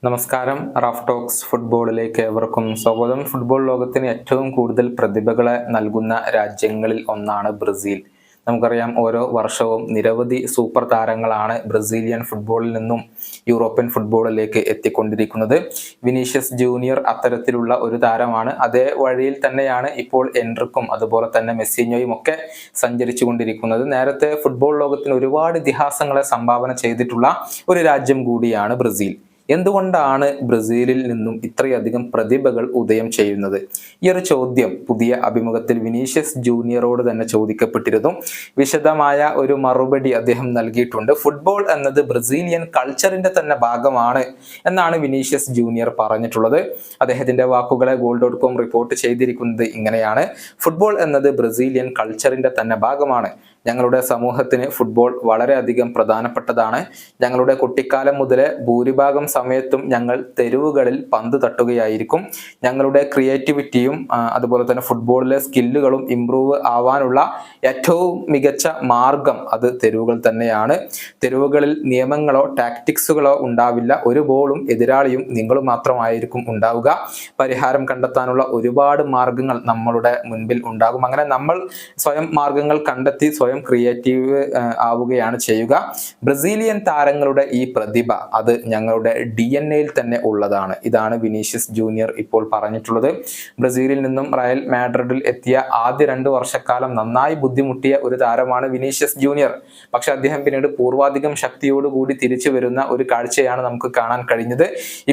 നമസ്കാരം. Raf talks ഫുട്ബോളിലേക്ക് ഏവർക്കും സ്വാഗതം. ഫുട്ബോൾ ലോകത്തിന് ഏറ്റവും കൂടുതൽ പ്രതിഭകളെ നൽകുന്ന രാജ്യങ്ങളിൽ ഒന്നാണ് ബ്രസീൽ. നമുക്കറിയാം, ഓരോ വർഷവും നിരവധി സൂപ്പർ താരങ്ങളാണ് ബ്രസീലിയൻ ഫുട്ബോളിൽ നിന്നും യൂറോപ്യൻ ഫുട്ബോളിലേക്ക് എത്തിക്കൊണ്ടിരിക്കുന്നത്. വിനീഷ്യസ് ജൂനിയർ അത്തരത്തിലുള്ള ഒരു താരമാണ്. അതേ വഴിയിൽ തന്നെയാണ് ഇപ്പോൾ എൻട്രിക്കും അതുപോലെ തന്നെ മെസ്സിഞ്ഞോയും ഒക്കെ സഞ്ചരിച്ചു കൊണ്ടിരിക്കുന്നത്. നേരത്തെ ഫുട്ബോൾ ലോകത്തിന് ഒരുപാട് ഇതിഹാസങ്ങളെ സംഭാവന ചെയ്തിട്ടുള്ള ഒരു രാജ്യം കൂടിയാണ് ബ്രസീൽ. എന്തുകൊണ്ടാണ് ബ്രസീലിൽ നിന്നും ഇത്രയധികം പ്രതിഭകൾ ഉദയം ചെയ്യുന്നത്? ഈ ഒരു ചോദ്യം പുതിയ അഭിമുഖത്തിൽ വിനീഷ്യസ് ജൂനിയറോട് തന്നെ ചോദിക്കപ്പെട്ടിരുന്നു. വിശദമായ ഒരു മറുപടി അദ്ദേഹം നൽകിയിട്ടുണ്ട്. ഫുട്ബോൾ എന്നത് ബ്രസീലിയൻ കൾച്ചറിന്റെ തന്നെ ഭാഗമാണ് എന്നാണ് വിനീഷ്യസ് ജൂനിയർ പറഞ്ഞിട്ടുള്ളത്. അദ്ദേഹത്തിന്റെ വാക്കുകളെ goal.com റിപ്പോർട്ട് ചെയ്തിരിക്കുന്നത് ഇങ്ങനെയാണ്: ഫുട്ബോൾ എന്നത് ബ്രസീലിയൻ കൾച്ചറിന്റെ തന്നെ ഭാഗമാണ്. ഞങ്ങളുടെ സമൂഹത്തിന് ഫുട്ബോൾ വളരെയധികം പ്രധാനപ്പെട്ടതാണ്. ഞങ്ങളുടെ കുട്ടിക്കാലം മുതലേ ഭൂരിഭാഗം സമയത്തും ഞങ്ങൾ തെരുവുകളിൽ പന്ത് തട്ടുകയായിരിക്കും. ഞങ്ങളുടെ ക്രിയേറ്റിവിറ്റിയും അതുപോലെ തന്നെ ഫുട്ബോളിലെ സ്കില്ലുകളും ഇംപ്രൂവ് ആവാനുള്ള ഏറ്റവും മികച്ച മാർഗം അത് തെരുവുകൾ തന്നെയാണ്. തെരുവുകളിൽ നിയമങ്ങളോ ടാക്ടിക്സുകളോ ഉണ്ടാവില്ല. ഒരു ബോളും എതിരാളിയും നിങ്ങളും മാത്രമായിരിക്കും ഉണ്ടാവുക. പരിഹാരം കണ്ടെത്താനുള്ള ഒരുപാട് മാർഗങ്ങൾ നമ്മളുടെ മുൻപിൽ ഉണ്ടാകും. അങ്ങനെ നമ്മൾ സ്വയം മാർഗങ്ങൾ കണ്ടെത്തി സ്വയം ക്രിയേറ്റീവ് ആവുകയാണ് ചെയ്യുക. ബ്രസീലിയൻ താരങ്ങളുടെ ഈ പ്രതിഭ അത് ഞങ്ങളുടെ DNA-യിൽ തന്നെ ഉള്ളതാണ്. ഇതാണ് വിനീഷ്യസ് ജൂനിയർ ഇപ്പോൾ പറഞ്ഞിട്ടുള്ളത്. ബ്രസീലിൽ നിന്നും റയൽ മാഡ്രിഡിൽ എത്തിയ ആദ്യ 2 വർഷക്കാലം നന്നായി ബുദ്ധിമുട്ടിയ ഒരു താരമാണ് വിനീഷ്യസ് ജൂനിയർ. പക്ഷെ അദ്ദേഹം പിന്നീട് പൂർവാധികം ശക്തിയോടുകൂടി തിരിച്ചു വരുന്ന ഒരു കാഴ്ചയാണ് നമുക്ക് കാണാൻ കഴിഞ്ഞത്.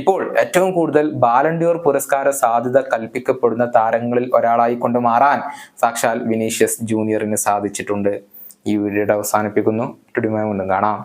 ഇപ്പോൾ ഏറ്റവും കൂടുതൽ ബാലൻഡിയോർ പുരസ്കാര സാധ്യത കൽപ്പിക്കപ്പെടുന്ന താരങ്ങളിൽ ഒരാളായി കൊണ്ട് മാറാൻ സാക്ഷാൽ വിനീഷ്യസ് ജൂനിയറിന് സാധിച്ചിട്ടുണ്ട്. ഈ വീഡിയോയുടെ അവസാനിപ്പിക്കുന്നു. വീണ്ടും കാണാം.